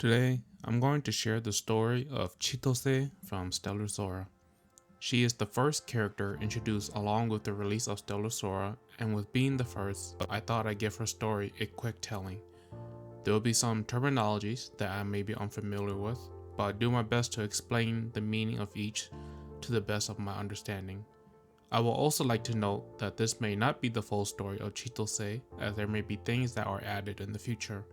Today, I'm going to share the story of Chitose from Stellar Sora. She is the first character introduced along with the release of Stellar Sora, and with being the first, I thought I'd give her story a quick telling. There will be some terminologies that I may be unfamiliar with, but I'll do my best to explain the meaning of each to the best of my understanding. I will also like to note that this may not be the full story of Chitose, as there may be things that are added in the future.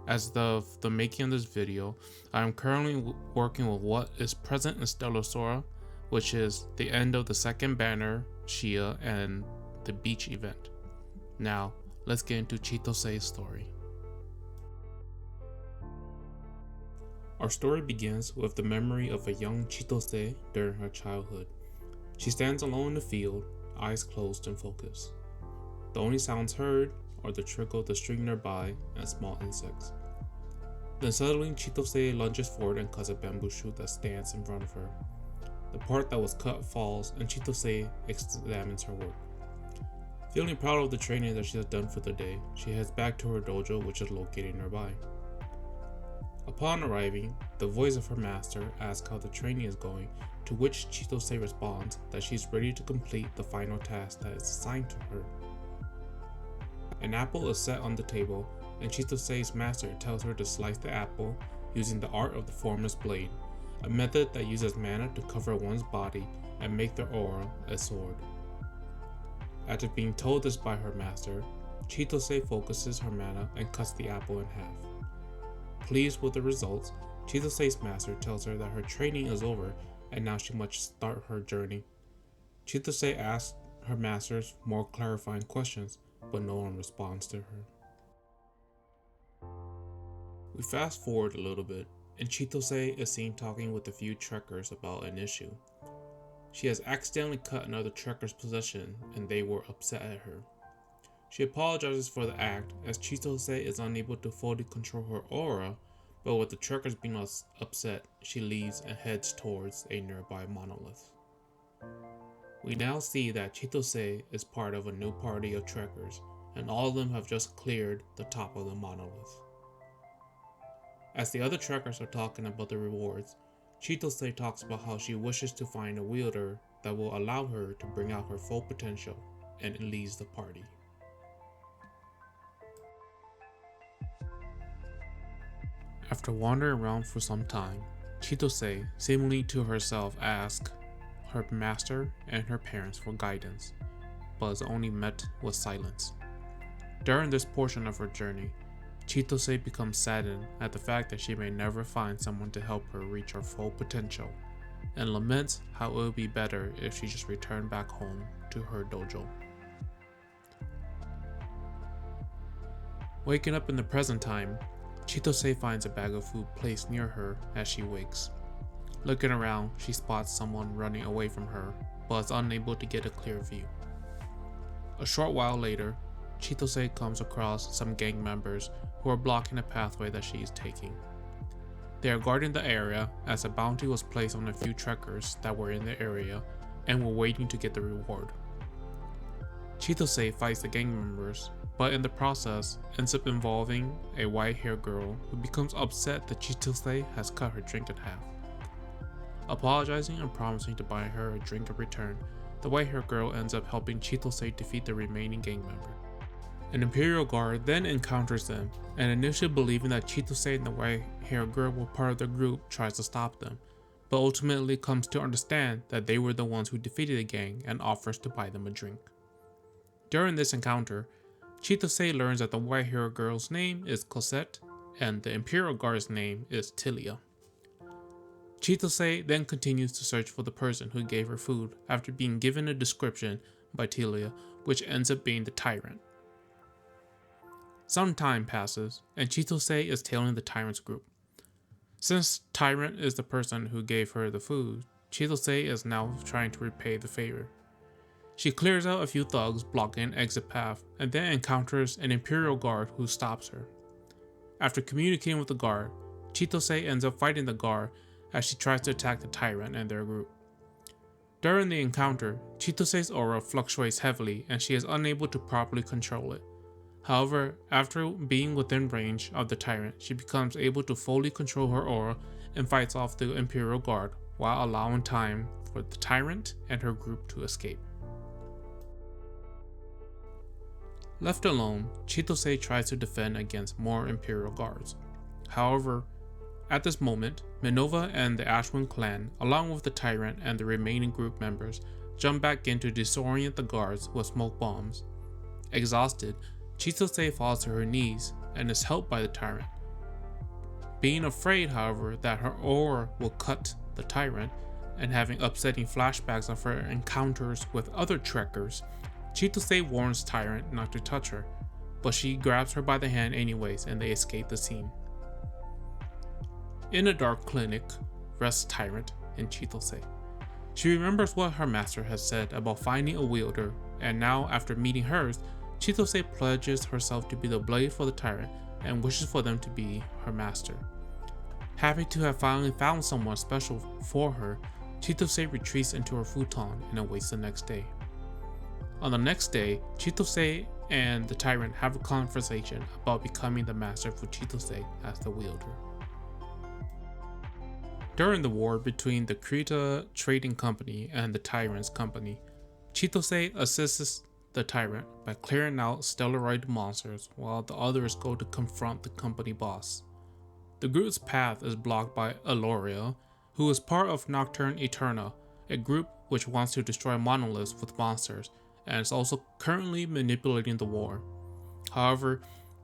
As of the making of this video, I am currently working with what is present in Stellar Sora, which is the end of the second banner, Shia, and the beach event. Now, let's get into Chitose's story. Our story begins with the memory of a young Chitose during her childhood. She stands alone in the field, eyes closed and focused. The only sounds heard are the trickle of the stream nearby and small insects. Then suddenly Chitose lunges forward and cuts a bamboo shoot that stands in front of her. The part that was cut falls and Chitose examines her work. Feeling proud of the training that she has done for the day, she heads back to her dojo, which is located nearby. Upon arriving, the voice of her master asks how the training is going, to which Chitose responds that she is ready to complete the final task that is assigned to her. An apple is set on the table, and Chitose's master tells her to slice the apple using the art of the formless blade, a method that uses mana to cover one's body and make their aura a sword. After being told this by her master, Chitose focuses her mana and cuts the apple in half. Pleased with the results, Chitose's master tells her that her training is over and now she must start her journey. Chitose asks her masters more clarifying questions, but no one responds to her. We fast forward a little bit, and Chitose is seen talking with a few trekkers about an issue. She has accidentally cut another trekker's possession, and they were upset at her. She apologizes for the act, as Chitose is unable to fully control her aura, but with the trekkers being upset, she leaves and heads towards a nearby monolith. We now see that Chitose is part of a new party of trekkers, and all of them have just cleared the top of the monolith. As the other trekkers are talking about the rewards, Chitose talks about how she wishes to find a wielder that will allow her to bring out her full potential, and leaves the party. After wandering around for some time, Chitose, seemingly to herself, asks her master and her parents for guidance, but is only met with silence. During this portion of her journey, Chitose becomes saddened at the fact that she may never find someone to help her reach her full potential, and laments how it would be better if she just returned back home to her dojo. Waking up in the present time, Chitose finds a bag of food placed near her as she wakes. Looking around, she spots someone running away from her, but is unable to get a clear view. A short while later, Chitose comes across some gang members who are blocking the pathway that she is taking. They are guarding the area, as a bounty was placed on a few trekkers that were in the area and were waiting to get the reward. Chitose fights the gang members, but in the process ends up involving a white-haired girl who becomes upset that Chitose has cut her drink in half. Apologizing and promising to buy her a drink in return, the white-haired girl ends up helping Chitose defeat the remaining gang member. An Imperial guard then encounters them, and initially believing that Chitose and the white-haired girl were part of the group, tries to stop them, but ultimately comes to understand that they were the ones who defeated the gang and offers to buy them a drink. During this encounter, Chitose learns that the white-haired girl's name is Cosette, and the Imperial guard's name is Tilia. Chitose then continues to search for the person who gave her food after being given a description by Tilia, which ends up being the tyrant. Some time passes, and Chitose is tailing the tyrant's group. Since Tyrant is the person who gave her the food, Chitose is now trying to repay the favor. She clears out a few thugs blocking an exit path, and then encounters an Imperial guard who stops her. After communicating with the guard, Chitose ends up fighting the guard as she tries to attack the tyrant and their group. During the encounter, Chitose's aura fluctuates heavily and she is unable to properly control it. However, after being within range of the tyrant, she becomes able to fully control her aura and fights off the Imperial Guard while allowing time for the tyrant and her group to escape. Left alone, Chitose tries to defend against more Imperial Guards. However, at this moment, Minova and the Ashwind clan, along with the tyrant and the remaining group members, jump back in to disorient the guards with smoke bombs. Exhausted, Chitose falls to her knees and is helped by the tyrant. Being afraid, however, that her aura will cut the tyrant, and having upsetting flashbacks of her encounters with other trekkers, Chitose warns Tyrant not to touch her, but she grabs her by the hand anyways and they escape the scene. In a dark clinic rests Tyrant and Chitose. She remembers what her master has said about finding a wielder, and now after meeting hers, Chitose pledges herself to be the blade for the Tyrant and wishes for them to be her master. Happy to have finally found someone special for her, Chitose retreats into her futon and awaits the next day. On the next day, Chitose and the tyrant have a conversation about becoming the master for Chitose as the wielder. During the war between the Krita Trading Company and the Tyrant's Company, Chitose assists the tyrant by clearing out stellar monsters while the others go to confront the company boss. The group's path is blocked by Aloria, who is part of Nocturne Eterna, a group which wants to destroy monoliths with monsters, and is also currently manipulating the war. However,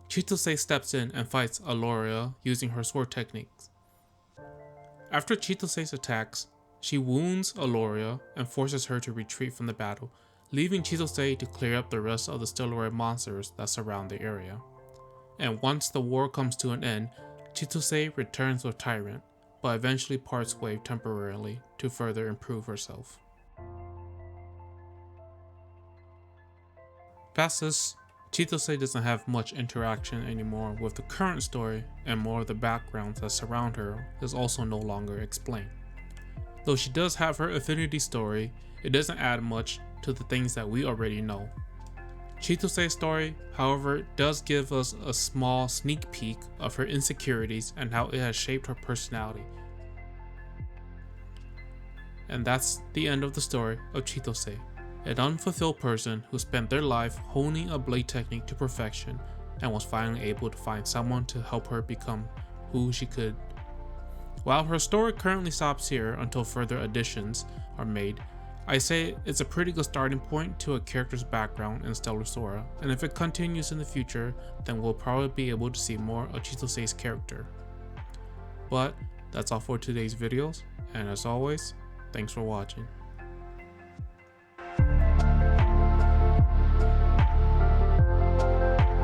Chitose steps in and fights Aloria using her sword techniques. After Chitose's attacks, she wounds Aloria and forces her to retreat from the battle, leaving Chitose to clear up the rest of the Stellar monsters that surround the area. And once the war comes to an end, Chitose returns with Tyrant, but eventually parts ways temporarily to further improve herself. Past this, Chitose doesn't have much interaction anymore with the current story, and more of the backgrounds that surround her is also no longer explained. Though she does have her affinity story, it doesn't add much to the things that we already know. Chitose's story, however, does give us a small sneak peek of her insecurities and how it has shaped her personality. And that's the end of the story of Chitose, an unfulfilled person who spent their life honing a blade technique to perfection and was finally able to find someone to help her become who she could. While her story currently stops here until further additions are made, I say it's a pretty good starting point to a character's background in Stellar Sora, and if it continues in the future, then we'll probably be able to see more of Chitose's character. But that's all for today's videos, and as always, thanks for watching.